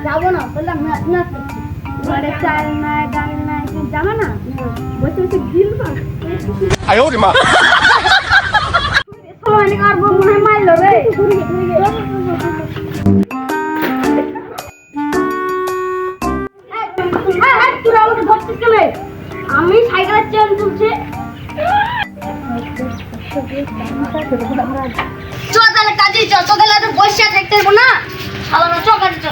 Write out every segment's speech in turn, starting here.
যাবো না বললাম না ঘরে চাল নাই ডাল নাই জানো না বসে বসে গিল না 哎呦我的妈！ সময় আর মনে হয় মারলো রে তোরা আমাকে ধরছিস কেন আমি সাইকেলের চেন তুলছি চ তাহলে কাজে চ তাহলে তো বসে দেখতে পারবো না আলাদা চ কাজে চ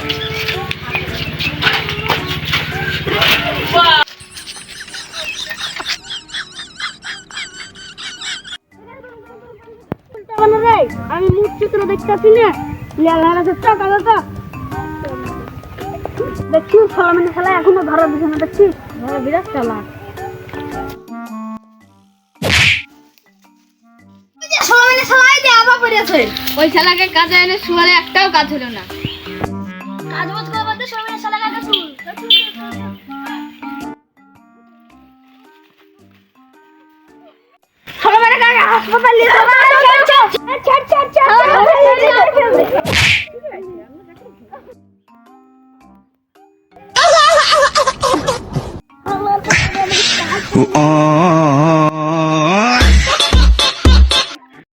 আমি মুখ চিত্র দেখতেছি না লেলা চ কাজে দেখছি সলামিনী খেলা এখনো ধরা দিচ্ছে না দেখছি বিরাট খেলা সলামিনী খেলাই দিয়ে আবার পড়েছে ওই শালাকে কাজে এনে শুয়ালে একটাও কাজ হলো না। কাজ বাজ করে বলতে সলামিনী খেলা কাজ শুরু সলামিনী কাকে হাসপাতাল নিয়ে চল ছাড়